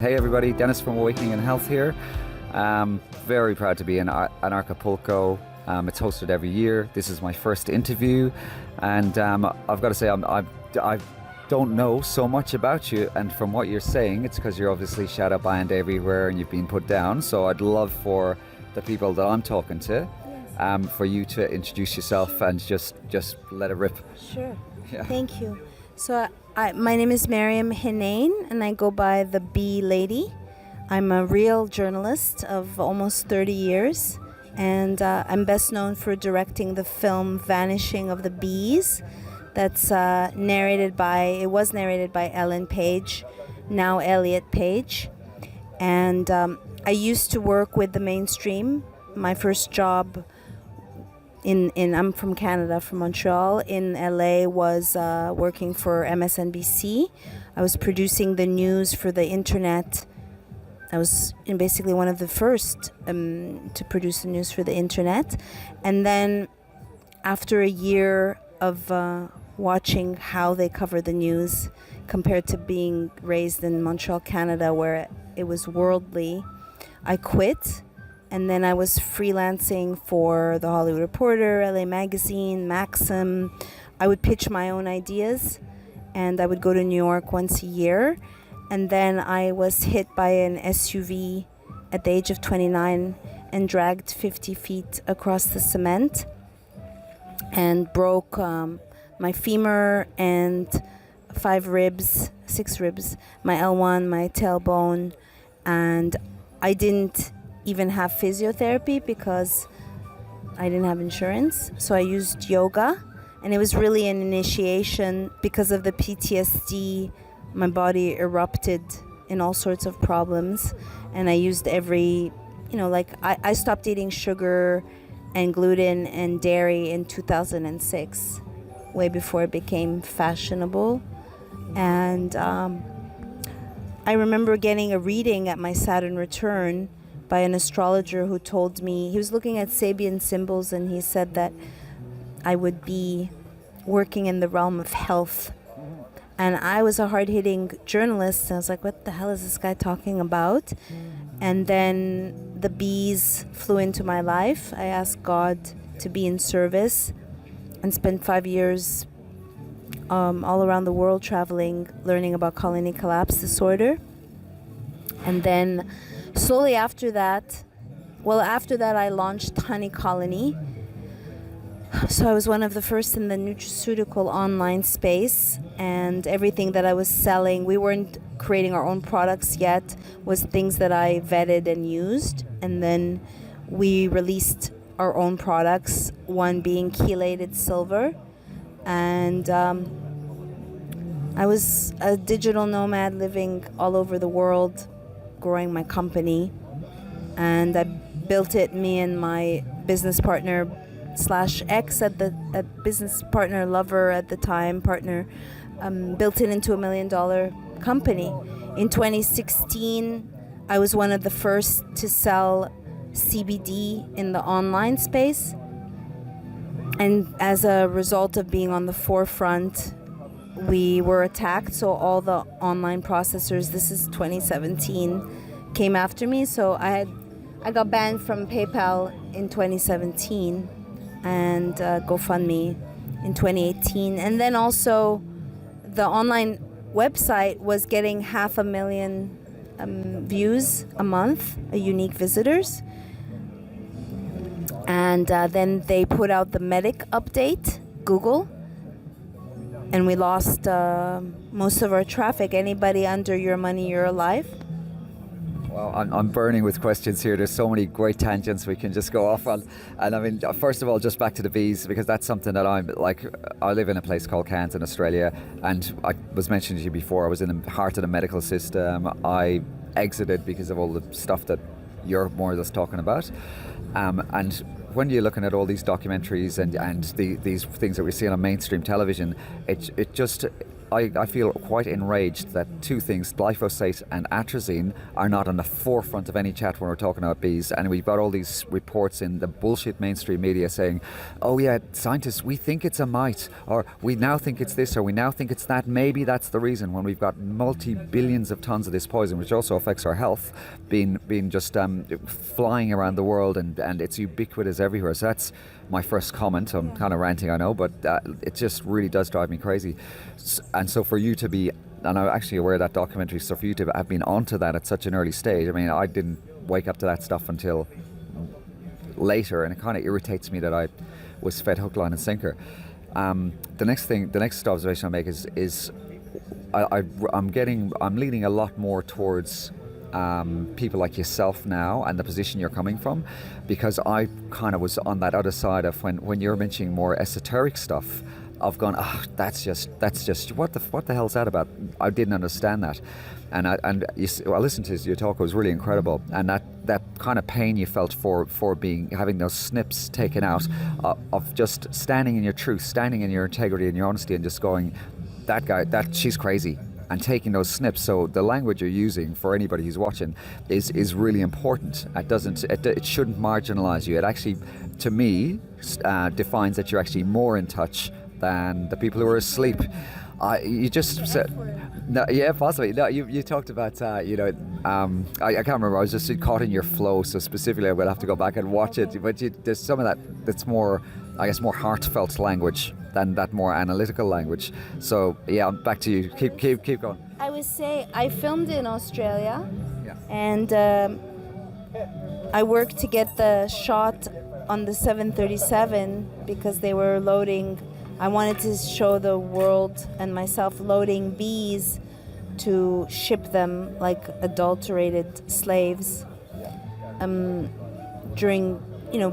Hey everybody, Dennis from Awakening in Health here. Very proud to be in Acapulco. It's hosted every year. This is my first interview, and I've got to say I don't know so much about you, and from what you're saying, it's because you're obviously shout out banned everywhere and you've been put down. So I'd love for the people that I'm talking to, for you to introduce yourself and just let it rip. Sure. Yeah. Thank you. So my name is Maryam Henein, and I go by the Bee Lady. I'm a real journalist of almost 30 years, and I'm best known for directing the film Vanishing of the Bees. That's narrated by Ellen Page, now Elliot Page. And I used to work with the mainstream. My first job I'm from Canada, from Montreal. In LA was working for MSNBC. I was producing the news for the internet. I was basically one of the first to produce the news for the internet. And then after a year of watching how they cover the news compared to being raised in Montreal, Canada, where it was worldly, I quit. And then I was freelancing for The Hollywood Reporter, LA Magazine, Maxim. I would pitch my own ideas, and I would go to New York once a year. And then I was hit by an SUV at the age of 29 and dragged 50 feet across the cement and broke my femur and 6 ribs, my L1, my tailbone, and I didn't even have physiotherapy because I didn't have insurance. So I used yoga, and it was really an initiation. Because of the PTSD, my body erupted in all sorts of problems, and I used I stopped eating sugar and gluten and dairy in 2006, way before it became fashionable. And I remember getting a reading at my Saturn return by an astrologer who told me, he was looking at Sabian symbols, and he said that I would be working in the realm of health. And I was a hard-hitting journalist, and I was like, what the hell is this guy talking about? And then the bees flew into my life. I asked God to be in service and spent 5 years all around the world traveling, learning about colony collapse disorder. And then slowly after that, I launched Honey Colony. So I was one of the first in the nutraceutical online space, and everything that I was selling, we weren't creating our own products yet, was things that I vetted and used. And then we released our own products, one being chelated silver. And I was a digital nomad living all over the world, growing my company, and I built it, me and my business partner / ex business partner, lover at the time, partner, built it into $1 million company. In 2016, I was one of the first to sell CBD in the online space, and as a result of being on the forefront, we were attacked. So all the online processors, this is 2017, came after me. So I got banned from PayPal in 2017 and GoFundMe in 2018. And then also the online website was getting 500,000 views a month, unique visitors. And then they put out the Medic update, Google, and we lost most of our traffic. Anybody under your money, you're alive. Well, I'm burning with questions here. There's so many great tangents we can just go off on. And I mean, first of all, just back to the bees, because that's something that I live in a place called Cairns in Australia, and I was mentioning to you before, I was in the heart of the medical system. I exited because of all the stuff that you're more or less talking about. And when you're looking at all these documentaries and these things that we're seeing on mainstream television, it just I feel quite enraged that two things, glyphosate and atrazine, are not on the forefront of any chat when we're talking about bees. And we've got all these reports in the bullshit mainstream media saying, oh yeah, scientists, we think it's a mite, or we now think it's this, or we now think it's that. Maybe that's the reason, when we've got multi-billions of tons of this poison, which also affects our health, being just flying around the world, and it's ubiquitous everywhere. So that's my first comment. I'm kind of ranting, I know, but it just really does drive me crazy. And so for you to be, and I'm actually aware of that documentary, so for you to have been onto that at such an early stage, I mean, I didn't wake up to that stuff until later, and it kind of irritates me that I was fed hook, line and sinker. The next observation I make is I'm leaning a lot more towards people like yourself now and the position you're coming from, because I kind of was on that other side of when you're mentioning more esoteric stuff. I've gone, that's just what the hell's that about? I didn't understand that, and I listened to your talk. It was really incredible, and that kind of pain you felt for having those snips taken out of just standing in your truth, standing in your integrity and your honesty, and just going, she's crazy, and taking those snips. So the language you're using for anybody who's watching is really important. It shouldn't marginalize you. It actually, to me, defines that you're actually more in touch than the people who are asleep. You just said, no, yeah, possibly. No, you talked about, I can't remember. I was just caught in your flow. So specifically, I will have to go back and watch it. But there's some of that's more, I guess, more heartfelt language than that more analytical language. So yeah, back to you. Keep going. I would say I filmed in Australia, Yeah. and I worked to get the shot on the 737 because they were loading. I wanted to show the world and myself loading bees to ship them like adulterated slaves during,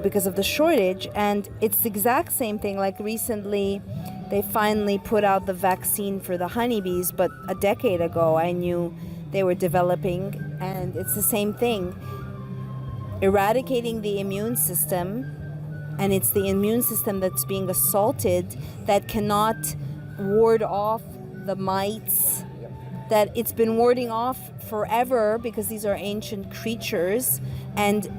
because of the shortage. And it's the exact same thing. Like recently, they finally put out the vaccine for the honeybees, but a decade ago I knew they were developing, and it's the same thing. Eradicating the immune system, and it's the immune system that's being assaulted, that cannot ward off the mites, that it's been warding off forever because these are ancient creatures. And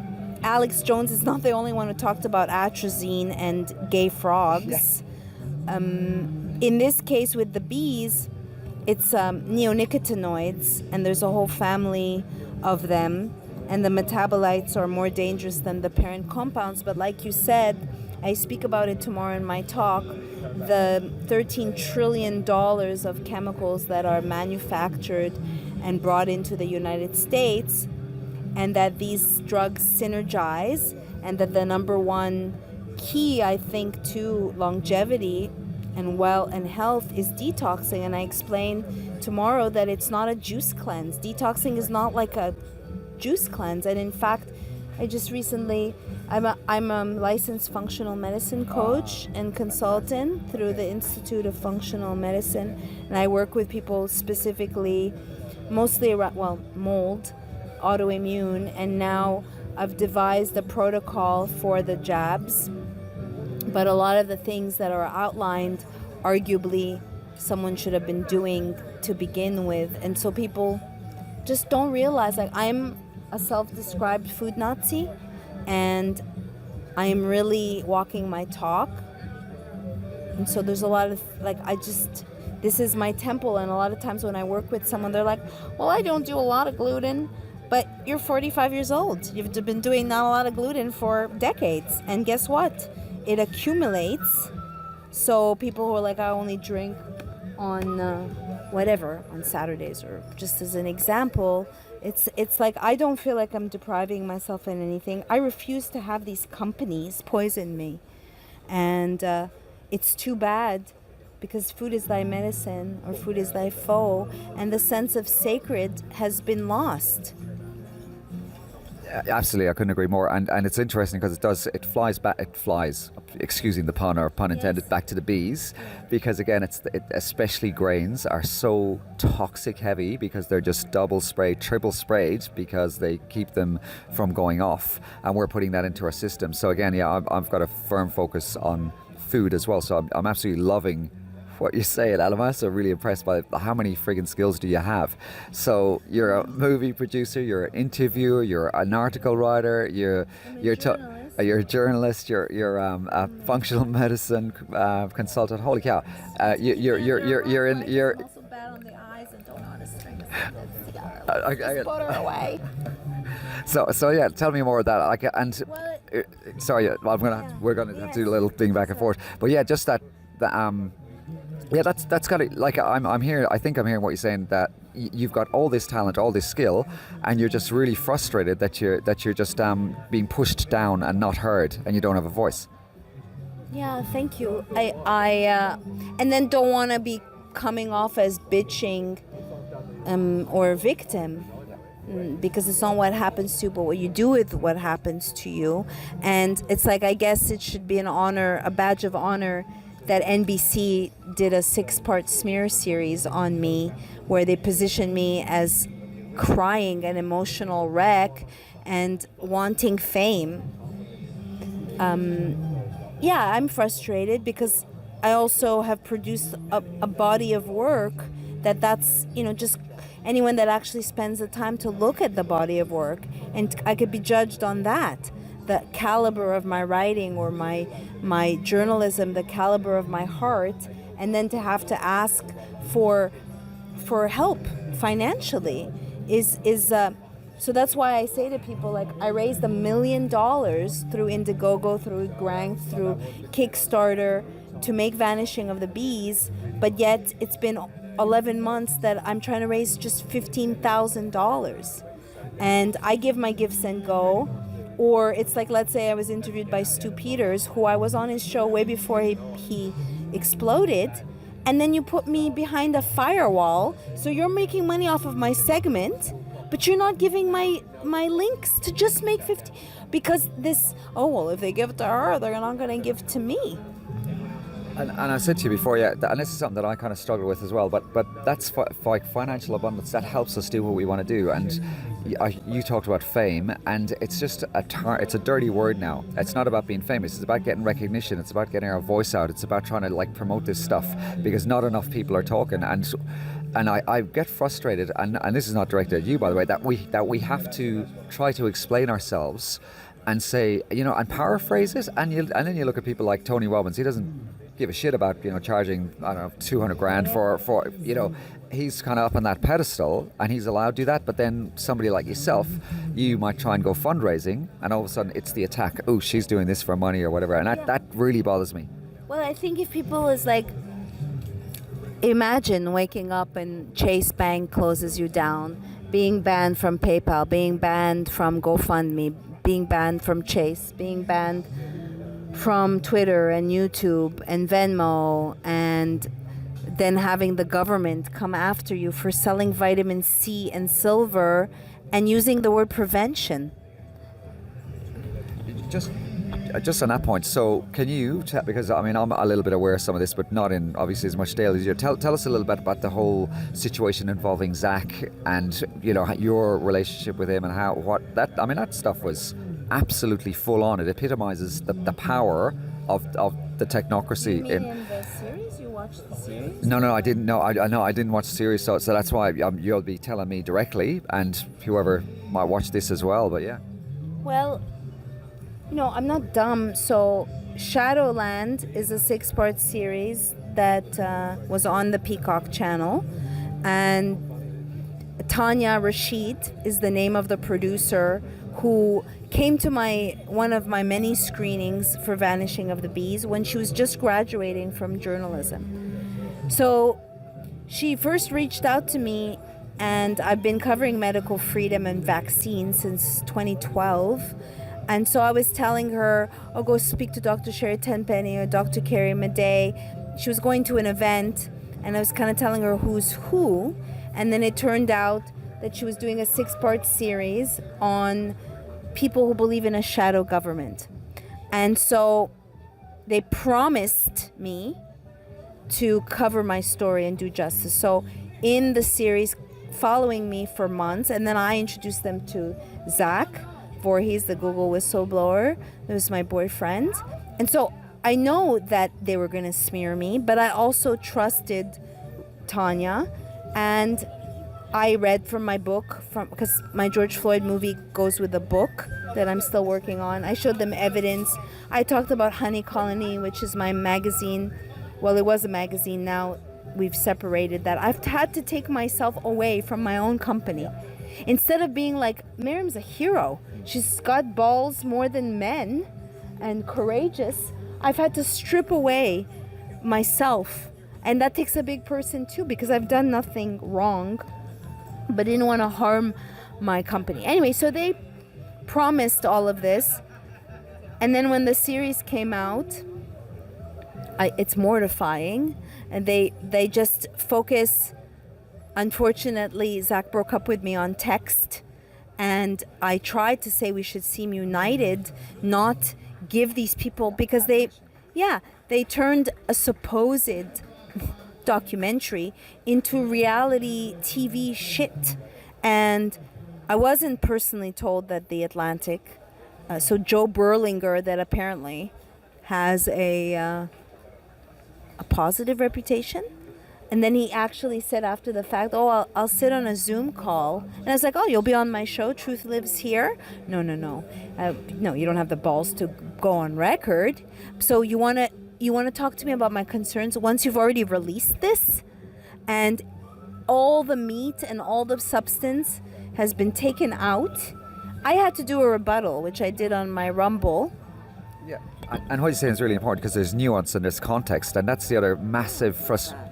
Alex Jones is not the only one who talked about atrazine and gay frogs. Yeah. In this case with the bees, it's neonicotinoids, and there's a whole family of them. And the metabolites are more dangerous than the parent compounds. But like you said, I speak about it tomorrow in my talk, the $13 trillion of chemicals that are manufactured and brought into the United States, and that these drugs synergize, and that the number one key, I think, to longevity and health is detoxing. And I explain tomorrow that it's not a juice cleanse. Detoxing is not like a juice cleanse. And in fact, I just recently, I'm a licensed functional medicine coach and consultant through the Institute of Functional Medicine, and I work with people specifically, mostly around, mold, autoimmune, and now I've devised a protocol for the jabs. But a lot of the things that are outlined, arguably, someone should have been doing to begin with. And so people just don't realize, like, I'm a self-described food Nazi, and I am really walking my talk. And so there's a lot of, like, this is my temple. And a lot of times when I work with someone, they're like, well, I don't do a lot of gluten. But you're 45 years old. You've been doing not a lot of gluten for decades. And guess what? It accumulates. So people who are like, I only drink on on Saturdays, or just as an example, it's like I don't feel like I'm depriving myself in anything. I refuse to have these companies poison me. And it's too bad, because food is thy medicine, or food is thy foe, and the sense of sacred has been lost. Absolutely, I couldn't agree more. And it's interesting because it flies, excusing the pun or pun intended, yes, back to the bees, because again, especially grains are so toxic heavy because they're just double sprayed, triple sprayed, because they keep them from going off, and we're putting that into our system. So again, yeah, I've got a firm focus on food as well. So I'm absolutely loving what you're saying, and I'm also really impressed by how many friggin' skills do you have. So you're a movie producer, you're an interviewer, you're an article writer, you're a journalist, you're a functional medicine consultant. Holy cow! You're also bad on the eyes and don't know how to string I put her away. So yeah, tell me more of that. Sorry, we're gonna have to do a little thing back and forth. But yeah, just that. Yeah, that's got to, like, I'm here. I think I'm hearing what you're saying, that you've got all this talent, all this skill, and you're just really frustrated that you're just being pushed down and not heard, and you don't have a voice. Yeah, thank you. I and then don't want to be coming off as bitching or victim. Because it's not what happens to you, but what you do with what happens to you. And it's like, I guess it should be an honor, a badge of honor, that NBC did a 6-part smear series on me, where they positioned me as crying, an emotional wreck, and wanting fame. Yeah, I'm frustrated because I also have produced a body of work that's, just anyone that actually spends the time to look at the body of work, and I could be judged on that, the caliber of my writing or my journalism, the caliber of my heart, and then to have to ask for help financially is so that's why I say to people, like, I raised $1 million through Indiegogo, through Grant, through Kickstarter to make Vanishing of the Bees, but yet it's been 11 months that I'm trying to raise just $15,000. And I give my gifts and go. Or it's like, let's say I was interviewed by Stu Peters, who I was on his show way before he exploded. And then you put me behind a firewall. So you're making money off of my segment, but you're not giving my links to just make 50. Because this, if they give it to her, they're not going to give to me. And I said to you before, yeah, and this is something that I kind of struggle with as well, but that's like financial abundance, that helps us do what we want to do. And you talked about fame, and it's just it's a dirty word now. It's not about being famous, it's about getting recognition, it's about getting our voice out, it's about trying to, like, promote this stuff, because not enough people are talking. And I get frustrated, and this is not directed at you, by the way, that we have to try to explain ourselves and say, and paraphrase it, and then you look at people like Tony Robbins. He doesn't give a shit about charging, I don't know, 200 grand for he's kind of up on that pedestal, and he's allowed to do that. But then somebody like yourself, you might try and go fundraising, and all of a sudden it's the attack. Oh, she's doing this for money or whatever, and that really bothers me. Well, I think if people is like, imagine waking up and Chase Bank closes you down, being banned from PayPal, being banned from GoFundMe, being banned from Chase, being banned from Twitter and YouTube and Venmo, and then having the government come after you for selling vitamin C and silver and using the word prevention. Just on that point, so can you tell, because I mean I'm a little bit aware of some of this, but not in obviously as much detail as you. Tell us a little bit about the whole situation involving Zach and your relationship with him, and that stuff was absolutely full on. It epitomizes the power of the technocracy. You mean in the series? You watched the series? No, I didn't. No, I didn't watch the series, so that's why you'll be telling me directly, and whoever might watch this as well. But yeah. Well, I'm not dumb. So Shadowland is a 6-part series that was on the Peacock channel, and Tanya Rashid is the name of the producer who came to one of my many screenings for Vanishing of the Bees when she was just graduating from journalism. So she first reached out to me, and I've been covering medical freedom and vaccines since 2012. And so I was telling her, go speak to Dr. Sherry Tenpenny or Dr. Carrie Madej. She was going to an event, and I was kind of telling her who's who. And then it turned out that she was doing a 6-part series on people who believe in a shadow government. And so they promised me to cover my story and do justice. So in the series, following me for months, and then I introduced them to Zach Voorhees, the Google whistleblower. It was my boyfriend. And so I know that they were going to smear me, but I also trusted Tanya, and I read from my book, because my George Floyd movie goes with a book that I'm still working on. I showed them evidence. I talked about Honey Colony, which is my magazine. Well, it was a magazine. Now we've separated that. I've had to take myself away from my own company. Instead of being like, Maryam's a hero. She's got balls more than men and courageous. I've had to strip away myself. And that takes a big person too, because I've done nothing wrong, but didn't want to harm my company. Anyway, so they promised all of this. And then when the series came out, it's mortifying. And they just focus. Unfortunately, Zach broke up with me on text. And I tried to say we should seem united, not give these people, because they turned a supposed documentary into reality TV shit. And I wasn't personally told that the Atlantic, so Joe Berlinger, that apparently has a positive reputation, and then he actually said after the fact, oh, I'll sit on a Zoom call. And I was like, oh, you'll be on my show, Truth Lives Here? No. No, you don't have the balls to go on record. So you want to talk to me about my concerns once you've already released this? And all the meat and all the substance has been taken out. I had to do a rebuttal, which I did on my Rumble. Yeah, and what you're saying is really important, because there's nuance and there's context, and that's the other massive frustration.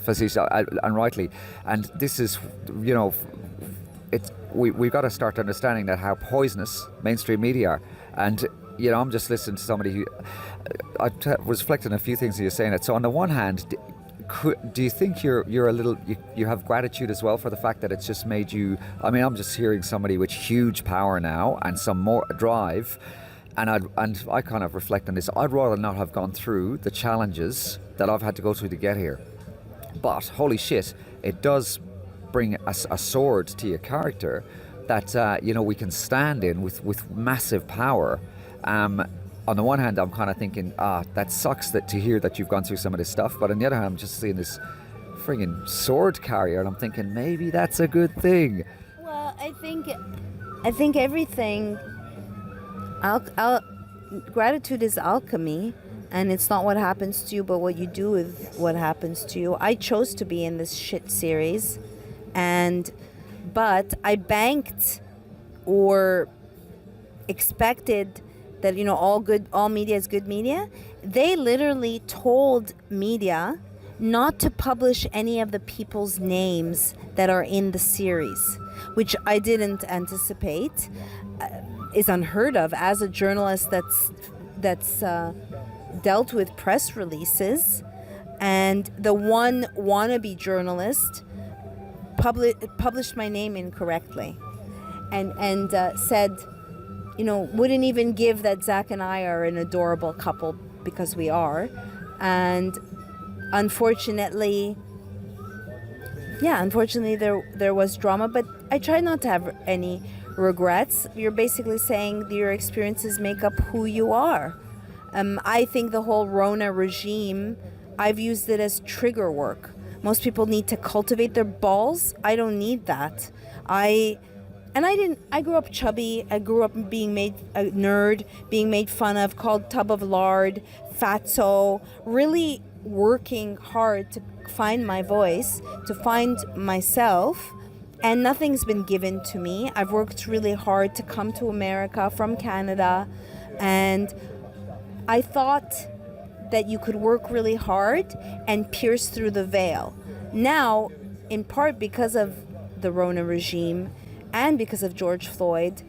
Facetious, and rightly, and this is, we've got to start understanding that how poisonous mainstream media are. And I'm just listening to somebody who I was reflecting on a few things that you're saying. So on the one hand, do you think you're a little, you have gratitude as well for the fact that it's just made you, I'm just hearing somebody with huge power now and some more drive. And I kind of reflect on this. I'd rather not have gone through the challenges that I've had to go through to get here. But holy shit, it does bring a sword to your character that we can stand in with massive power. On the one hand, I'm kind of thinking, that sucks to hear that you've gone through some of this stuff. But on the other hand, I'm just seeing this friggin' sword carrier, and I'm thinking maybe that's a good thing. Well, I think everything. Gratitude is alchemy, and it's not what happens to you, but what you do with what happens to you. I chose to be in this shit series, but I banked or expected that all media is good media. They literally told media not to publish any of the people's names that are in the series, which I didn't anticipate. Is unheard of as a journalist that's dealt with press releases, and the one wannabe journalist published my name incorrectly, and said, wouldn't even give that Zach and I are an adorable couple, because we are, and unfortunately there was drama, but I tried not to have any regrets. You're basically saying your experiences make up who you are. I think the whole Rona regime, I've used it as trigger work. Most people need to cultivate their balls. I don't need that. I grew up chubby. I grew up being made a nerd, being made fun of, called tub of lard, fatso, really working hard to find my voice, to find myself. And nothing's been given to me. I've worked really hard to come to America from Canada. And I thought that you could work really hard and pierce through the veil. Now, in part because of the Rona regime and because of George Floyd,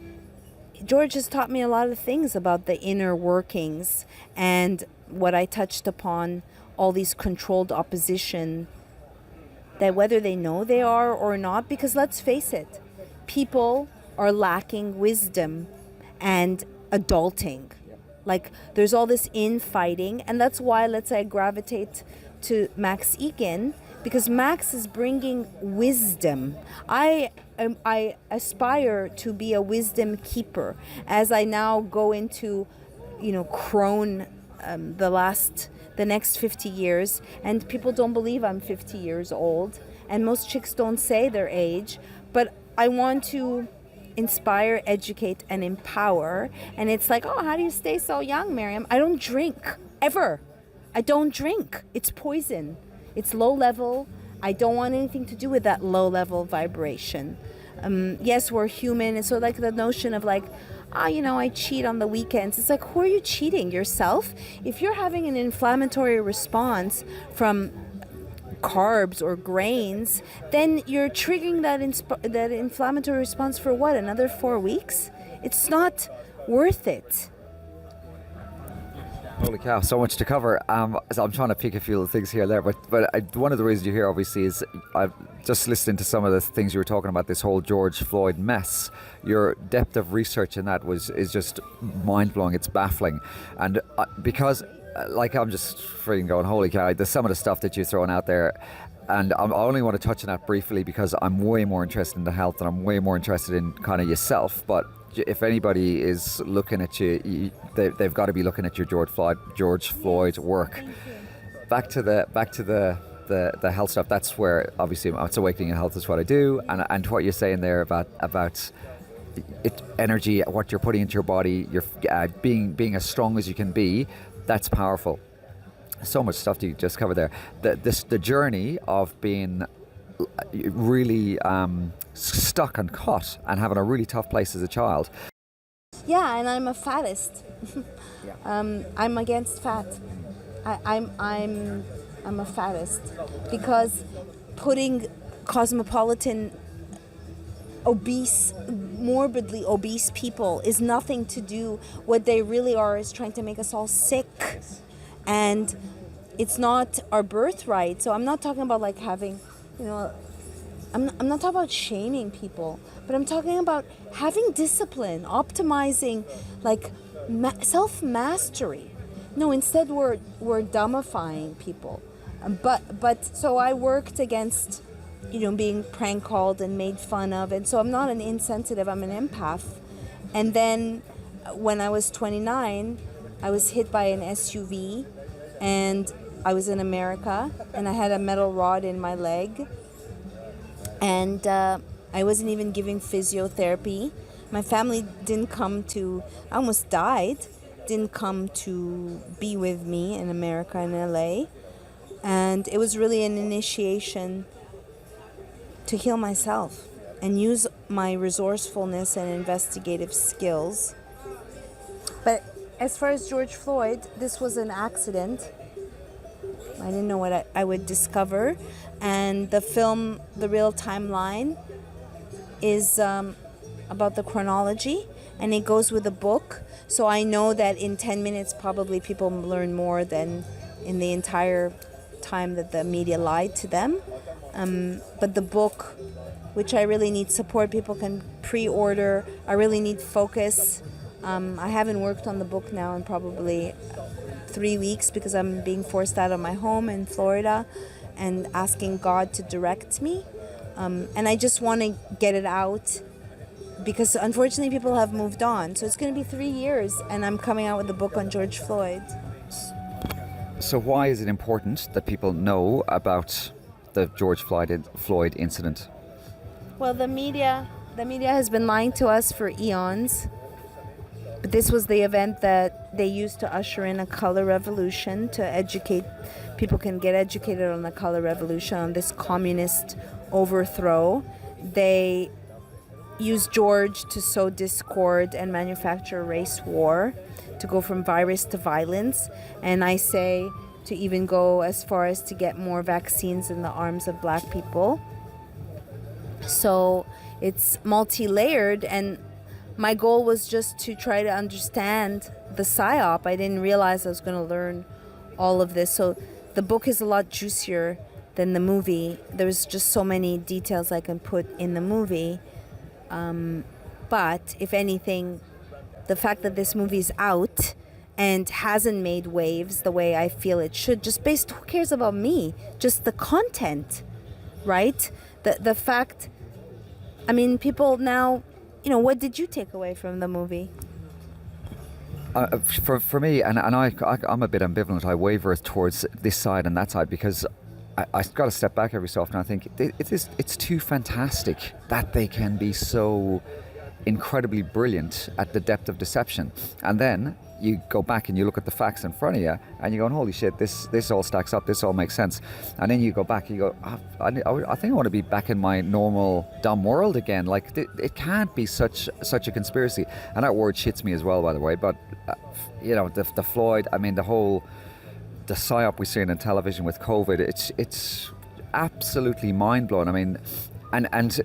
George has taught me a lot of things about the inner workings and what I touched upon, all these controlled opposition, that whether they know they are or not, because let's face it, people are lacking wisdom and adulting. Like, there's all this infighting, and that's why, let's say, I gravitate to Max Egan, because Max is bringing wisdom. I aspire to be a wisdom keeper as I now go into crone the next 50 years, and people don't believe I'm 50 years old, and most chicks don't say their age, but I want to inspire, educate, and empower. And it's like, oh, how do you stay so young, Maryam? I don't drink, ever. I don't drink. It's poison. It's low level. I don't want anything to do with that low level vibration. Yes, we're human. And so like the notion of like, I cheat on the weekends. It's like, who are you cheating? Yourself? If you're having an inflammatory response from carbs or grains, then you're triggering that inflammatory response for what? Another 4 weeks? It's not worth it. Holy cow, so much to cover. So I'm trying to pick a few of the things here and there, but one of the reasons you're here, obviously, is I've just listened to some of the things you were talking about, this whole George Floyd mess. Your depth of research in that is just mind-blowing. It's baffling. And because, I'm just freaking going, holy cow, there's some of the stuff that you're throwing out there. And I only want to touch on that briefly because I'm way more interested in the health and I'm way more interested in kind of yourself. But if anybody is looking at you, they've got to be looking at your George Floyd work. Back to the health stuff. That's where obviously it's Awakening in Health is what I do, and what you're saying there about it, energy, what you're putting into your body, you're being as strong as you can be. That's powerful. So much stuff you just covered there. The journey of being really stuck and caught and having a really tough place as a child. Yeah, and I'm a fattest. I'm against fat. I'm a fattest because putting cosmopolitan, obese, morbidly obese people is nothing to do. What they really are is trying to make us all sick, and it's not our birthright. So I'm not talking about like having, I'm not talking about shaming people, but I'm talking about having discipline, optimizing, like self-mastery. No, instead we're dumbifying people. But so I worked against, being prank called and made fun of, and so I'm not an insensitive, I'm an empath. And then when I was 29, I was hit by an SUV, and I was in America, and I had a metal rod in my leg. And I wasn't even giving physiotherapy. My family didn't come to, I almost died, didn't come to be with me in America, in LA. And it was really an initiation to heal myself and use my resourcefulness and investigative skills. But as far as George Floyd, this was an accident. I didn't know what I would discover. And the film, the real timeline, is about the chronology, and it goes with the book. So I know that in 10 minutes, probably people learn more than in the entire time that the media lied to them. But the book, which I really need support, people can pre-order. I really need focus. I haven't worked on the book now in probably 3 weeks because I'm being forced out of my home in Florida and asking God to direct me. And I just want to get it out because unfortunately people have moved on. So it's going to be 3 years and I'm coming out with a book on George Floyd. So why is it important that people know about the George Floyd incident? Well, the media has been lying to us for eons. But this was the event that they used to usher in a color revolution, to educate people can get educated on the color revolution, on this communist overthrow. They used George to sow discord and manufacture a race war, to go from virus to violence. And I say to even go as far as to get more vaccines in the arms of black people. So it's multi-layered, and my goal was just to try to understand the PSYOP. I didn't realize I was going to learn all of this. So the book is a lot juicier than the movie. There's just so many details I can put in the movie. But if anything, the fact that this movie is out and hasn't made waves the way I feel it should, just based, who cares about me? Just the content, right? The fact, I mean, people now, what did you take away from the movie? For me, I'm a bit ambivalent. I waver towards this side and that side because I got to step back every so often. I think it's too fantastic that they can be so incredibly brilliant at the depth of deception, and then you go back and you look at the facts in front of you and you're going, holy shit, this all stacks up, this all makes sense. And then you go back, you go, I think I want to be back in my normal dumb world again. Like it can't be such a conspiracy. And that word shits me as well, by the way. But the Floyd, I mean, the psyop we're seeing in television with COVID, it's absolutely mind blowing. I mean, and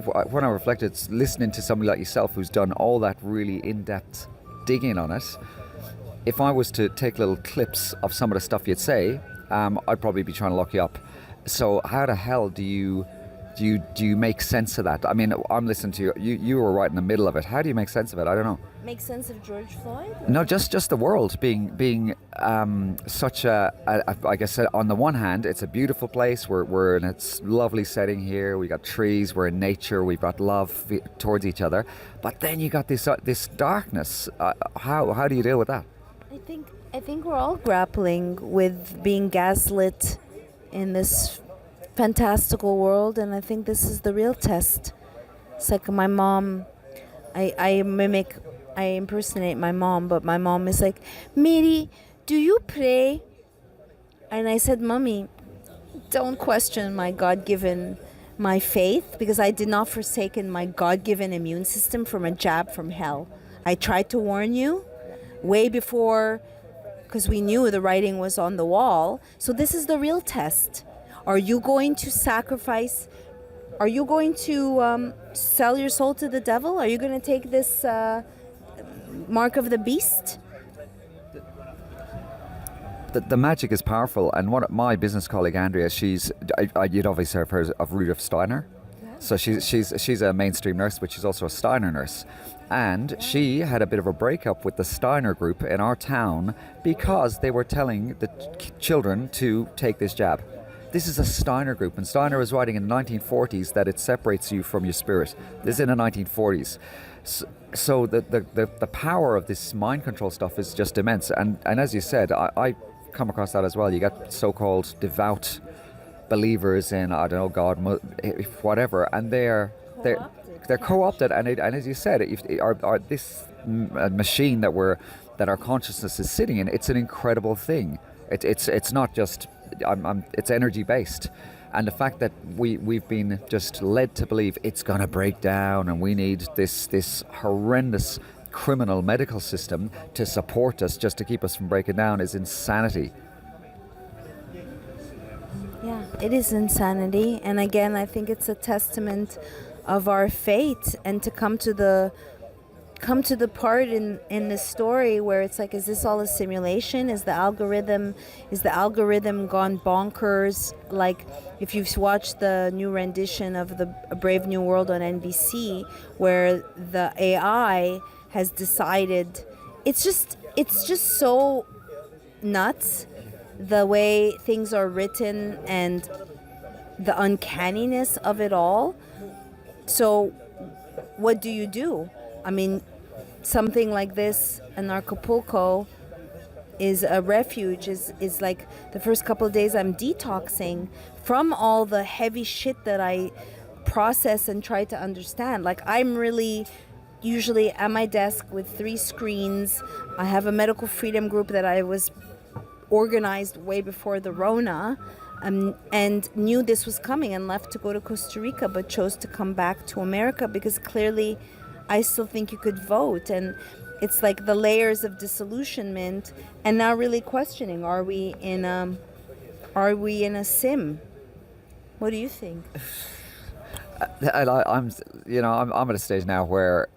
when I reflected, listening to somebody like yourself who's done all that really in-depth digging on it, if I was to take little clips of some of the stuff you'd say, I'd probably be trying to lock you up. So how the hell do you make sense of that? I mean, I'm listening to you. You were right in the middle of it. How do you make sense of it? I don't know. Make sense of George Floyd? No, just the world being such I guess on the one hand, it's a beautiful place. We're in a lovely setting here. We got trees. We're in nature. We've got love towards each other. But then you got this darkness. How do you deal with that? I think we're all grappling with being gaslit in this fantastical world, and I think this is the real test. It's like my mom. I impersonate my mom, but my mom is like, Mary, do you pray? And I said, Mommy, don't question my faith, because I did not forsaken my God-given immune system from a jab from hell. I tried to warn you way before, because we knew the writing was on the wall. So this is the real test. Are you going to sacrifice? Are you going to sell your soul to the devil? Are you going to take this mark of the beast? The magic is powerful, and my business colleague Andrea, you'd obviously have heard of Rudolf Steiner. Yeah. So she's a mainstream nurse, but she's also a Steiner nurse, and she had a bit of a breakup with the Steiner group in our town because they were telling the children to take this jab. This is a Steiner group, and Steiner was writing in the 1940s that it separates you from your spirit. This is in the 1940s. So the power of this mind control stuff is just immense. And as you said, I come across that as well. You got so-called devout believers in, I don't know, God, whatever, and they're co-opted. And as you said, this machine that our consciousness is sitting in, it's an incredible thing. It's not just it's energy based, and the fact that we've been just led to believe it's going to break down, and we need this horrendous criminal medical system to support us just to keep us from breaking down is insanity. Yeah, it is insanity, and again, I think it's a testament of our fate, and to come to the part in the story where it's like, is this all a simulation? Is the algorithm gone bonkers? Like, if you've watched the new rendition of the A Brave New World on NBC, where the AI has decided, it's just so nuts, the way things are written and the uncanniness of it all. So what do you do? I mean, something like this in Acapulco is a refuge, is like the first couple of days I'm detoxing from all the heavy shit that I process and try to understand. Like, I'm really usually at my desk with 3 screens. I have a medical freedom group that I was organized way before the Rona, and knew this was coming and left to go to Costa Rica, but chose to come back to America because clearly I still think you could vote. And it's like the layers of disillusionment, and now really questioning, are we in a sim? What do you think? I'm at a stage now where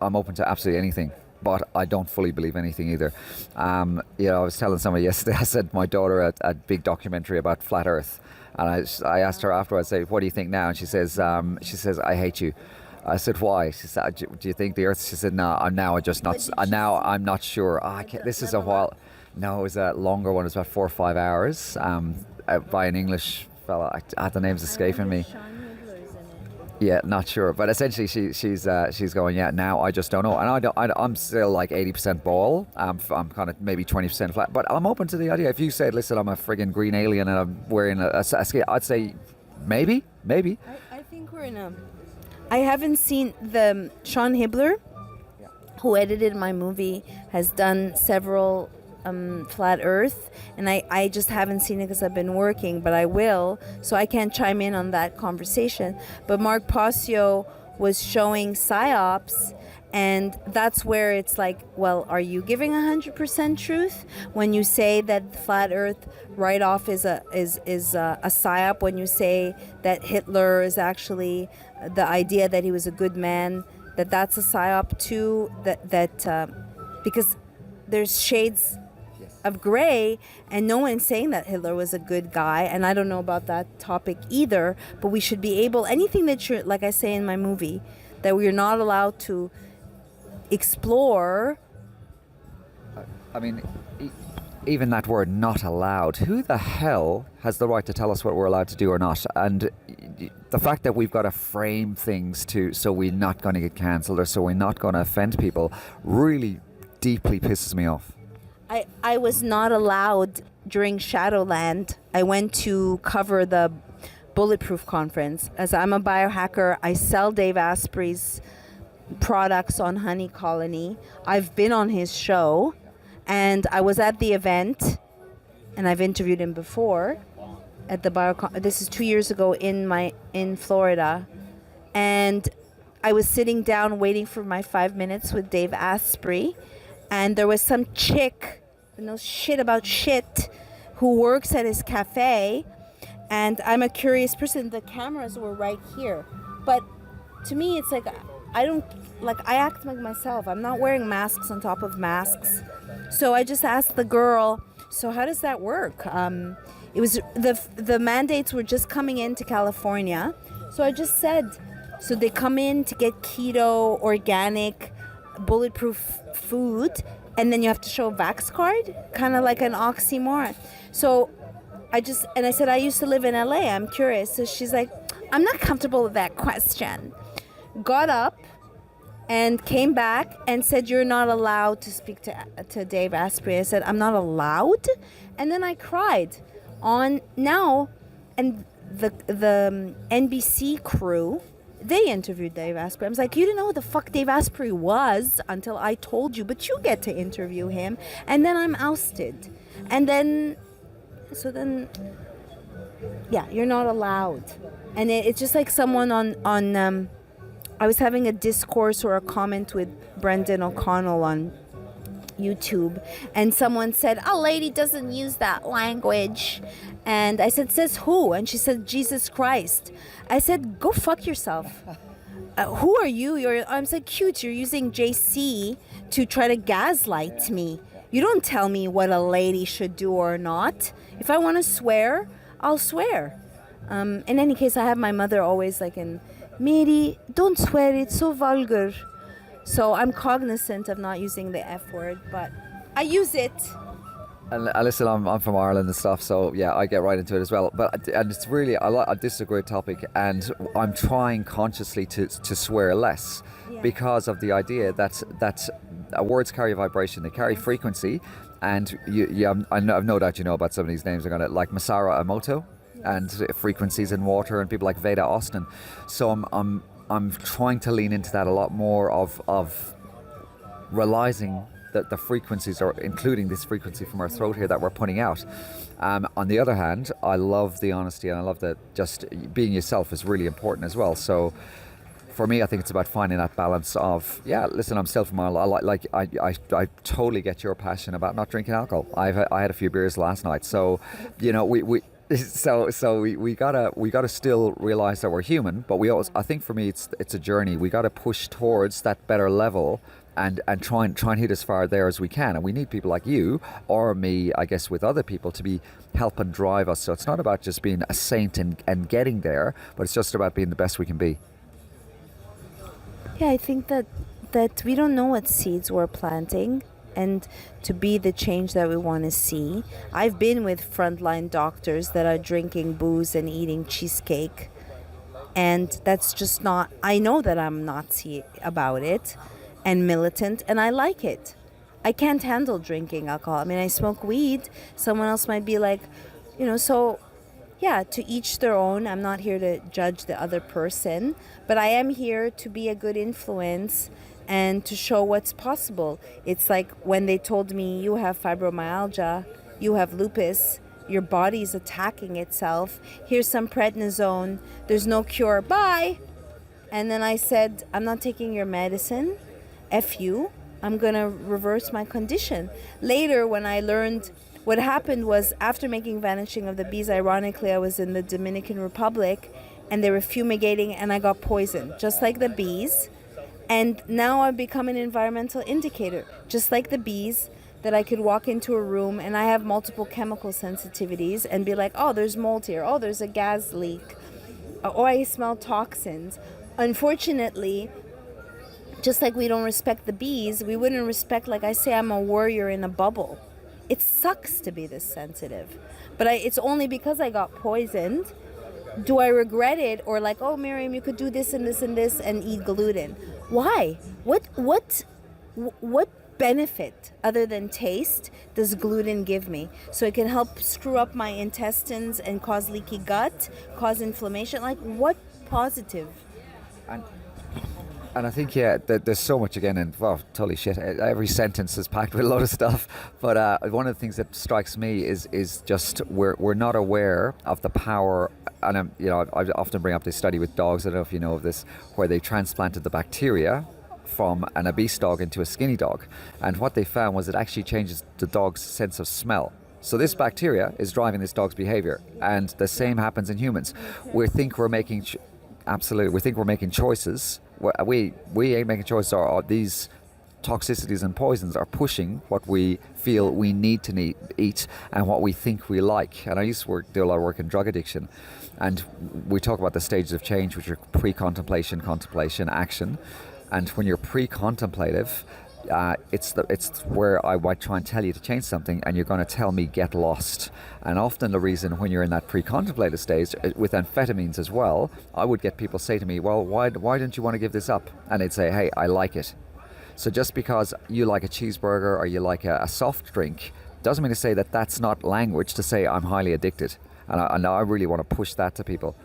I'm open to absolutely anything, but I don't fully believe anything either. I was telling somebody yesterday, I said my daughter a big documentary about flat Earth, and I asked her afterwards, I say, what do you think now? And she says, I hate you. I said, why? She said, do you think the Earth? She said, no, I'm not sure. This is a while. No, it was a longer one. It was about 4 or 5 hours by an English fella. The name's escaping me. Yeah, not sure, but essentially she's going. Yeah, now I just don't know, and I'm still like 80% ball. I'm kind of maybe 20% flat, but I'm open to the idea. If you said, "Listen, I'm a friggin' green alien and I'm wearing a scale," I'd say maybe. I think we're in a. I haven't seen the Sean Hibbler, who edited my movie, has done several Flat Earth, and I just haven't seen it because I've been working, but I will, so I can't chime in on that conversation. But Mark Posio was showing psyops, and that's where it's like, well, are you giving 100% truth when you say that Flat Earth right off is a psyop? When you say that Hitler is actually the idea that he was a good man, that's a psyop too? Because there's shades of gray, and no one's saying that Hitler was a good guy, and I don't know about that topic either, but we should be able, anything that you're, like I say in my movie, that we're not allowed to explore. I mean, even that word, not allowed, who the hell has the right to tell us what we're allowed to do or not? And the fact that we've got to frame things so we're not going to get cancelled or so we're not going to offend people really deeply pisses me off. I was not allowed during Shadowland. I went to cover the Bulletproof conference. As I'm a biohacker, I sell Dave Asprey's products on Honey Colony. I've been on his show, and I was at the event, and I've interviewed him before at the this is 2 years ago in Florida, and I was sitting down waiting for my 5 minutes with Dave Asprey, and there was some chick who knows shit about shit who works at his cafe, and I'm a curious person. The cameras were right here, but to me it's like I act like myself. I'm not wearing masks on top of masks. So I just asked the girl, so how does that work? It was the mandates were just coming into California. So I just said, so they come in to get keto, organic, bulletproof food, and then you have to show a Vax card, kind of like an oxymoron. So I said, I used to live in LA, I'm curious. So she's like, I'm not comfortable with that question. Got up and came back and said, you're not allowed to speak to Dave Asprey. I said, I'm not allowed? And then I cried on now, and the NBC crew, they interviewed Dave Asprey. I was like, you didn't know who the fuck Dave Asprey was until I told you, but you get to interview him. And then I'm ousted. And then, yeah, you're not allowed. And it's just like someone on I was having a discourse or a comment with Brendan O'Connell on YouTube, and someone said, a lady doesn't use that language. And I said, says who? And she said, Jesus Christ. I said, go fuck yourself. Who are you? I'm so cute. You're using JC to try to gaslight me. You don't tell me what a lady should do or not. If I want to swear, I'll swear. In any case, I have my mother always like Mary, don't swear, it's so vulgar. So I'm cognizant of not using the F word, but I use it. And listen, I'm from Ireland and stuff, so yeah, I get right into it as well. And it's really, this is a great topic, and I'm trying consciously to swear less, because of the idea that words carry vibration, they carry frequency, and I've no doubt you know about some of these names. Are gonna like Masaru Emoto, and frequencies in water, and people like Veda Austin. So I'm trying to lean into that a lot more of realizing that the frequencies are including this frequency from our throat here that we're putting out. On the other hand, I love the honesty, and I love that just being yourself is really important as well. So for me, I think it's about finding that balance of, yeah, listen, I'm still from Ireland. I totally get your passion about not drinking alcohol. I had a few beers last night, so we gotta still realize that we're human, but I think for me it's a journey. We gotta push towards that better level and try and hit as far there as we can. And we need people like you or me, I guess, with other people to be helping drive us. So it's not about just being a saint and getting there, but it's just about being the best we can be. Yeah, I think that we don't know what seeds we're planting, and to be the change that we want to see. I've been with frontline doctors that are drinking booze and eating cheesecake And that's just not, I know that I'm Nazi about it and militant, and I like it. I can't handle drinking alcohol. I mean, I smoke weed. Someone else might be like, so yeah, to each their own. I'm not here to judge the other person, but I am here to be a good influence and to show what's possible. It's like when they told me, you have fibromyalgia, you have lupus, your body's attacking itself. Here's some prednisone. There's no cure. Bye. And then I said, I'm not taking your medicine. F you. I'm going to reverse my condition. Later, when I learned what happened was, after making Vanishing of the Bees, ironically, I was in the Dominican Republic and they were fumigating and I got poisoned, just like the bees. And now I've become an environmental indicator, just like the bees, that I could walk into a room and I have multiple chemical sensitivities and be like, oh, there's mold here. Oh, there's a gas leak. Oh, I smell toxins. Unfortunately, just like we don't respect the bees, we wouldn't respect, like I say, I'm a warrior in a bubble. It sucks to be this sensitive. But it's only because I got poisoned. Do I regret it? Or like, oh, Maryam, you could do this and this and this and eat gluten. Why? What benefit other than taste does gluten give me? So it can help screw up my intestines and cause leaky gut, cause inflammation. Like, what positive? And I think, yeah, there's so much again, and well, totally shit. Every sentence is packed with a load of stuff. But one of the things that strikes me is just we're not aware of the power. And I often bring up this study with dogs. I don't know if you know of this, where they transplanted the bacteria from an obese dog into a skinny dog, and what they found was it actually changes the dog's sense of smell. So this bacteria is driving this dog's behavior, and the same happens in humans. We think we're making we think we're making choices. We ain't making choices. Or these toxicities and poisons are pushing what we feel we need to eat and what we think we like. And I used to do a lot of work in drug addiction, and we talk about the stages of change, which are pre-contemplation, contemplation, action. And when you're pre-contemplative, it's where I might try and tell you to change something, and you're going to tell me get lost. And often the reason when you're in that pre-contemplative stage, with amphetamines as well, I would get people say to me, well, why don't you want to give this up? And they'd say, hey, I like it. So just because you like a cheeseburger or you like a soft drink doesn't mean to say that that's not language to say I'm highly addicted. And I really want to push that to people.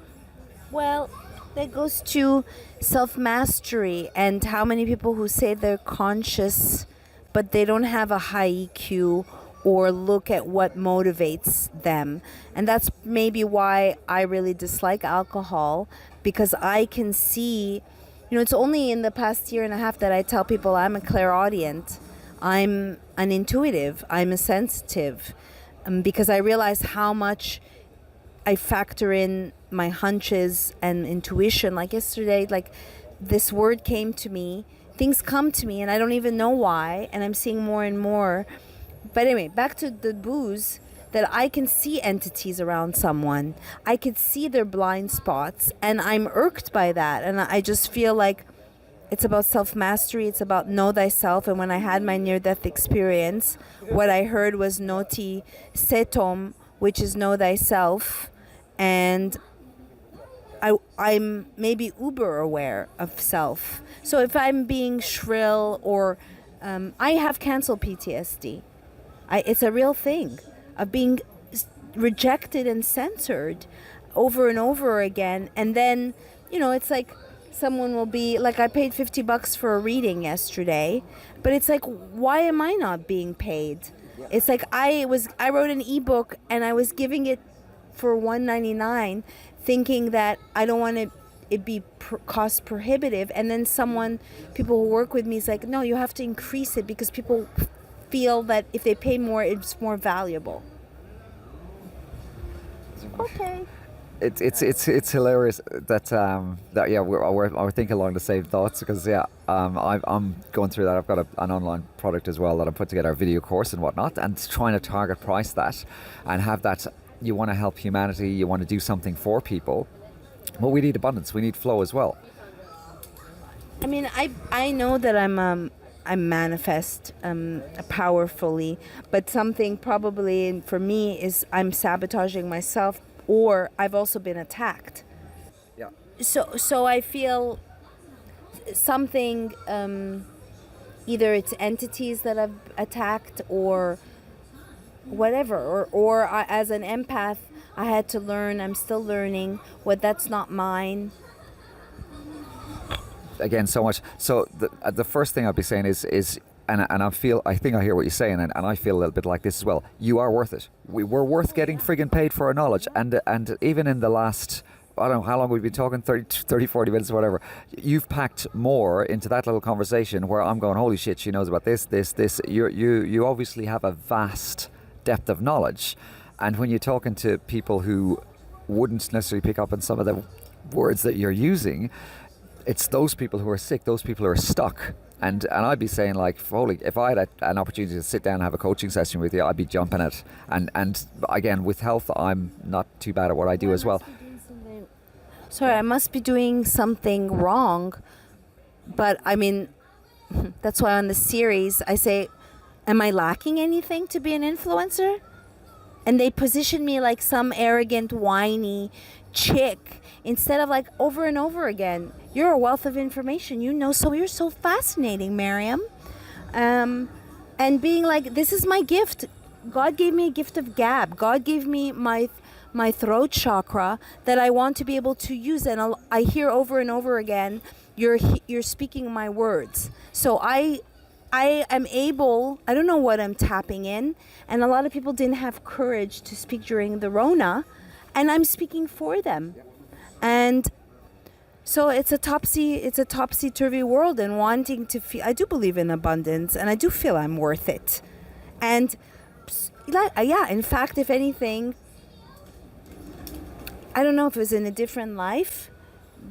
Well, that goes to self-mastery and how many people who say they're conscious but they don't have a high EQ or look at what motivates them. And that's maybe why I really dislike alcohol, because I can see, it's only in the past year and a half that I tell people I'm a clairaudient, I'm an intuitive, I'm a sensitive, because I realize how much I factor in my hunches and intuition. Like yesterday, like this word came to me, things come to me and I don't even know why, and I'm seeing more and more. But anyway, back to the booze, that I can see entities around someone. I could see their blind spots and I'm irked by that. And I just feel like it's about self-mastery. It's about know thyself. And when I had my near-death experience, what I heard was noti setom, which is know thyself. And I'm maybe uber aware of self. So if I'm being shrill or I have cancel PTSD. It's a real thing of being rejected and censored over and over again. And then, it's like someone will be like, I paid $50 for a reading yesterday, but it's like, why am I not being paid? It's like I wrote an ebook and I was giving it for $1.99, thinking that I don't want it be cost prohibitive. And then people who work with me is like, no, you have to increase it because people feel that if they pay more, it's more valuable. Okay. It's hilarious that we're thinking along the same thoughts, because I'm going through that. I've got an online product as well that I put together, a video course and whatnot, and trying to target price that and have that. You want to help humanity, you want to do something for people, but we need abundance, we need flow as well. I mean, I know that I manifest powerfully, but something probably for me is I'm sabotaging myself, or I've also been attacked. Yeah. So I feel something, either it's entities that I've attacked or whatever, or as an empath, I had to learn, I'm still learning, what that's not mine. Again, so much. So the first thing I'd be saying is and I think I hear what you're saying, and I feel a little bit like this as well. You are worth it. We're worth getting friggin' paid for our knowledge, and even in the last, I don't know how long we've been talking, 30, 40 minutes or whatever, you've packed more into that little conversation where I'm going, holy shit, she knows about this. You obviously have a vast depth of knowledge, and when you're talking to people who wouldn't necessarily pick up on some of the words that you're using, it's those people who are sick, those people who are stuck. And I'd be saying, like, holy, if I had an opportunity to sit down and have a coaching session with you, I'd be jumping it. And again, with health, I'm not too bad at what I do as well. Sorry, I must be doing something wrong. But I mean, that's why on the series I say, am I lacking anything to be an influencer? And they position me like some arrogant, whiny chick instead of, like, over and over again, you're a wealth of information, so you're so fascinating, Maryam. And being like, this is my gift. God gave me a gift of gab. God gave me my throat chakra that I want to be able to use. And I hear over and over again, you're speaking my words. So I am able, I don't know what I'm tapping in. And a lot of people didn't have courage to speak during the Rona. And I'm speaking for them. And so it's a topsy-turvy world, and wanting to feel, I do believe in abundance, and I do feel I'm worth it. And yeah, in fact, if anything, I don't know if it was in a different life,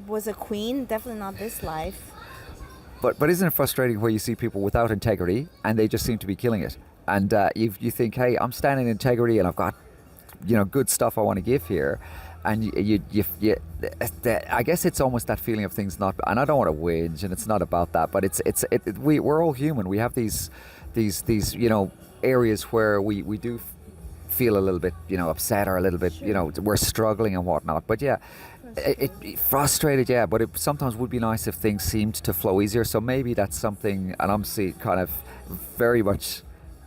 was a queen, definitely not this life. But isn't it frustrating where you see people without integrity and they just seem to be killing it? And you think, hey, I'm standing in integrity and I've got, good stuff I want to give here. And you I guess it's almost that feeling of things not, and I don't want to whinge, and it's not about that, but we're all human. We have these areas where we do feel a little bit, upset or a little bit, we're struggling and whatnot. But yeah, it frustrated, yeah. But it sometimes would be nice if things seemed to flow easier. So maybe that's something, and I'm kind of very much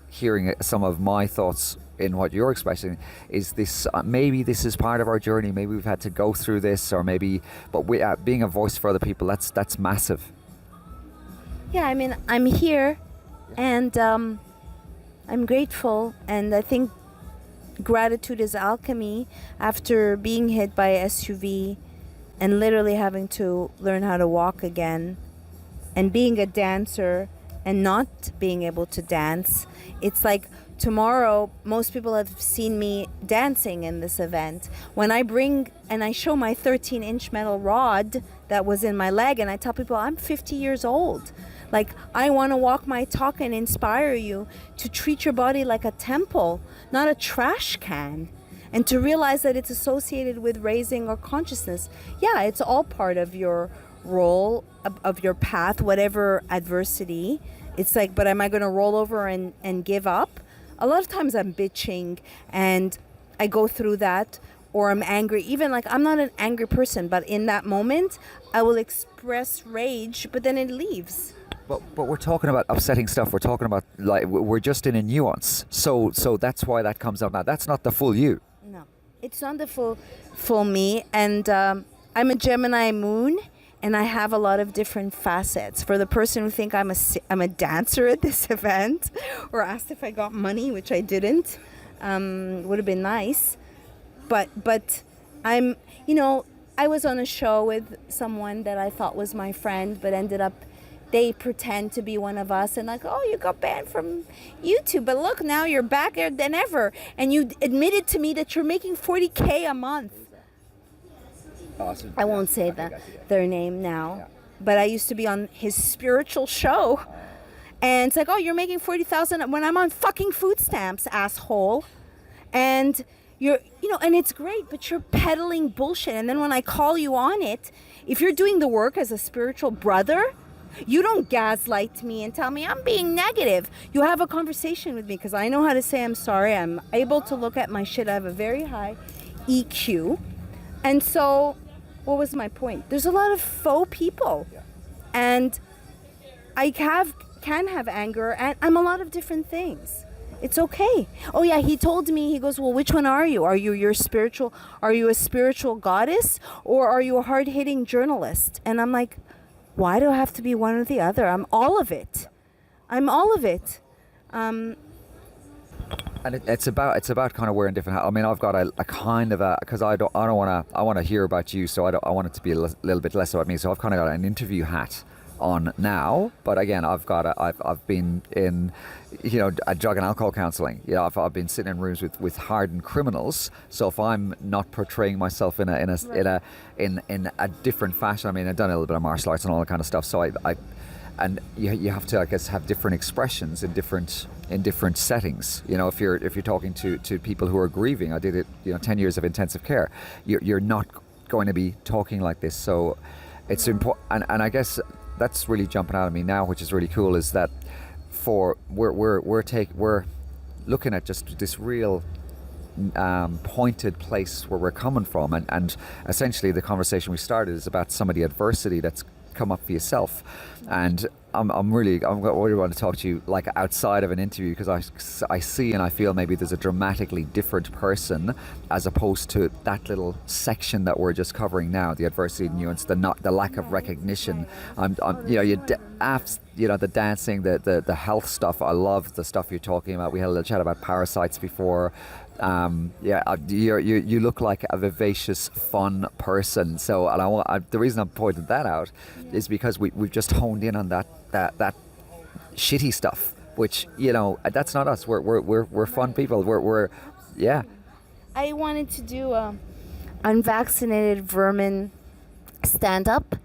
hearing some of my thoughts in what you're expressing is this, maybe this is part of our journey, maybe we've had to go through this, or maybe, but being a voice for other people, that's massive. Yeah, I mean, I'm here, and I'm grateful, and I think gratitude is alchemy. After being hit by a SUV and literally having to learn how to walk again, and being a dancer and not being able to dance, it's like tomorrow, most people have seen me dancing in this event. When I bring and I show my 13-inch metal rod that was in my leg, and I tell people I'm 50 years old. Like, I want to walk my talk and inspire you to treat your body like a temple, not a trash can. And to realize that it's associated with raising our consciousness. Yeah, it's all part of your role, of your path, whatever adversity. It's like, but am I going to roll over and give up? A lot of times I'm bitching and I go through that, or I'm angry. Even like, I'm not an angry person, but in that moment I will express rage, but then it leaves. But we're talking about upsetting stuff. We're talking about, like, we're just in a nuance. So that's why that comes out now. That's not the full you. No, it's not the full me. And I'm a Gemini moon, and I have a lot of different facets. For the person who think I'm a dancer at this event, or asked if I got money, which I didn't, would have been nice. But I'm, I was on a show with someone that I thought was my friend, but ended up, they pretend to be one of us, and like, oh, you got banned from YouTube, but look, now you're back than ever, and you admitted to me that you're making $40K a month. Awesome. I won't say their name now, but I used to be on his spiritual show, and it's like, oh, you're making $40,000 when I'm on fucking food stamps, asshole, and you're, and it's great, but you're peddling bullshit, and then when I call you on it, if you're doing the work as a spiritual brother, you don't gaslight me and tell me I'm being negative. You have a conversation with me, because I know how to say I'm sorry. I'm able to look at my shit. I have a very high EQ. And so what was my point? There's a lot of faux people, and I can have anger, and I'm a lot of different things. It's okay. Oh yeah, he told me, he goes, well, which one are you? Are you a spiritual goddess, or are you a hard-hitting journalist? And I'm like, why do I have to be one or the other? I'm all of it. And it's about kind of wearing different hats. I mean, I've got a kind of a, because I want to hear about you, so I want it to be a little bit less about me. So I've kind of got an interview hat on now, but again, I've been in, drug and alcohol counselling. I've been sitting in rooms with hardened criminals. So if I'm not portraying myself in a different fashion, I mean, I've done a little bit of martial arts and all that kind of stuff. So and you have to, I guess, have different expressions in different settings. If you're talking to people who are grieving, I did it, 10 years of intensive care. You're not going to be talking like this. So it's important, and I guess that's really jumping out at me now, which is really cool, is that we're looking at just this real pointed place where we're coming from, and essentially the conversation we started is about some of the adversity that's come up for yourself. And I really want to talk to you like outside of an interview, because I see and I feel maybe there's a dramatically different person as opposed to that little section that we're just covering now, the adversity, nuance, the lack of recognition. The dancing, the health stuff. I love the stuff you're talking about. We had a little chat about parasites before. You look like a vivacious, fun person. So, and the reason I'm pointing that out is because we've just honed in on that shitty stuff, which that's not us. We're fun people. We're. I wanted to do unvaccinated vermin stand up,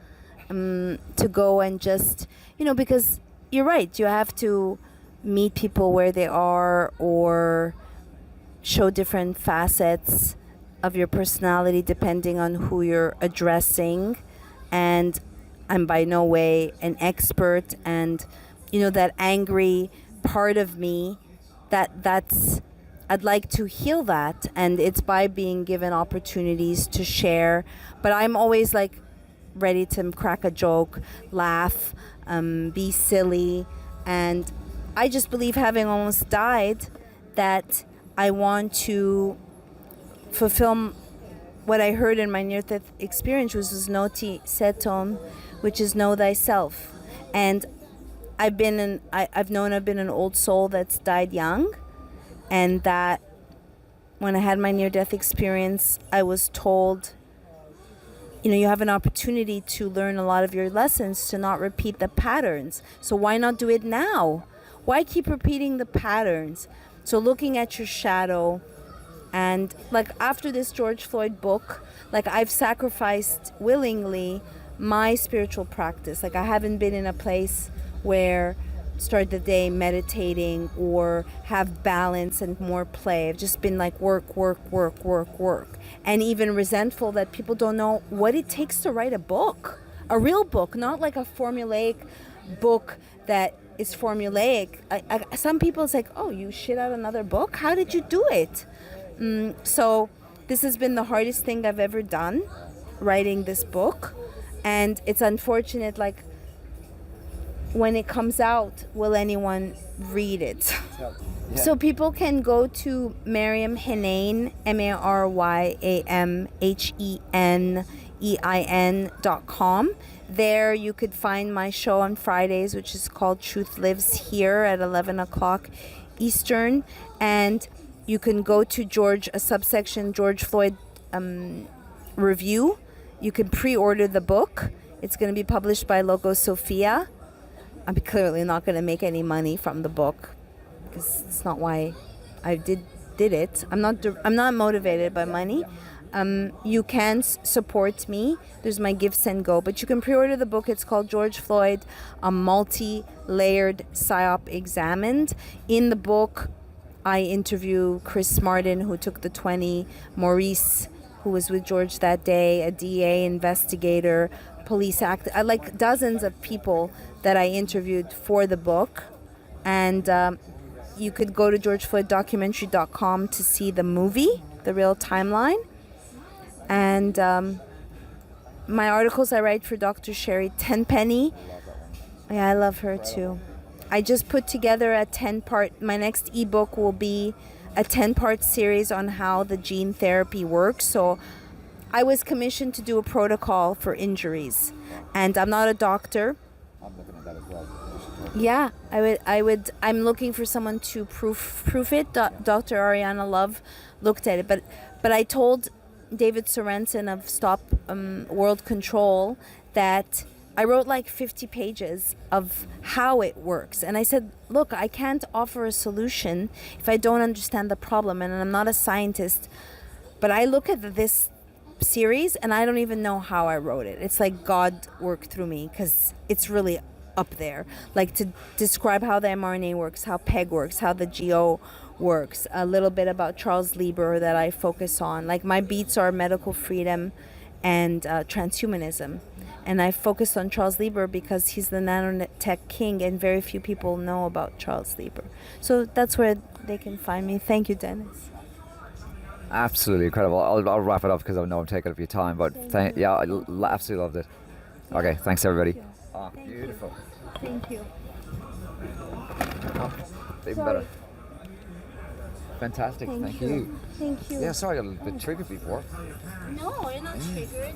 to go and just because you're right. You have to meet people where they are, or show different facets of your personality depending on who you're addressing. And I'm by no way an expert, and that angry part of me, that's I'd like to heal that, and it's by being given opportunities to share. But I'm always like ready to crack a joke, laugh, be silly. And I just believe, having almost died, that I want to fulfill what I heard in my near-death experience, which was noti seton, which is know thyself. And I've been an old soul that's died young, and that when I had my near-death experience, I was told, you have an opportunity to learn a lot of your lessons, to not repeat the patterns. So why not do it now? Why keep repeating the patterns? So looking at your shadow, and like after this George Floyd book, like I've sacrificed willingly my spiritual practice. Like I haven't been in a place where start the day meditating or have balance and more play. I've just been like work. And even resentful that people don't know what it takes to write a book. A real book, not like a formulaic book that is formulaic. Some people, it's like, oh, you shit out another book? How did you do it? So this has been the hardest thing I've ever done, writing this book. And it's unfortunate, like, when it comes out, will anyone read it? Yeah. So people can go to Maryam Henein, MaryamHenein.com. There you could find my show on Fridays, which is called Truth Lives Here at 11 o'clock Eastern. And you can go to a subsection George Floyd review. You can pre-order the book. It's going to be published by Logo Sophia. I'm clearly not going to make any money from the book, because it's not why I did it. I'm not motivated by money. You can support me. There's my Give, Send, Go. But you can pre-order the book. It's called George Floyd, a multi-layered psyop examined. In the book, I interview Chris Martin, who took the 20, Maurice, who was with George that day, a DA investigator, police act. I like dozens of people that I interviewed for the book. And you could go to GeorgeFloydDocumentary.com to see the movie, the real timeline. And my articles I write for Dr. Sherry Tenpenny. Yeah, I love her too. I just put together a 10-part, my next ebook will be a 10-part series on how the gene therapy works. So I was commissioned to do a protocol for injuries, and I'm not a doctor. I'm looking at that as well. Yeah, I'm looking for someone to proof it. Dr. Ariana Love looked at it, but I told David Sorensen of Stop World Control that I wrote like 50 pages of how it works. And I said, look, I can't offer a solution if I don't understand the problem. And I'm not a scientist. But I look at this series and I don't even know how I wrote it. It's like God worked through me, because it's really up there. Like, to describe how the mRNA works, how PEG works, how the GO works. A little bit about Charles Lieber that I focus on. Like, my beats are medical freedom and transhumanism. And I focused on Charles Lieber because he's the nanotech king, and very few people know about Charles Lieber. So that's where they can find me. Thank you, Dennis. Absolutely incredible. I'll wrap it up because I know I'm taking up your time, but yeah, I absolutely loved it. Okay, thanks everybody. Oh, beautiful. Thank you. Oh, even better. Fantastic. Thank you. Thank you. Yeah, sorry, I got a bit triggered before. No, you're not triggered.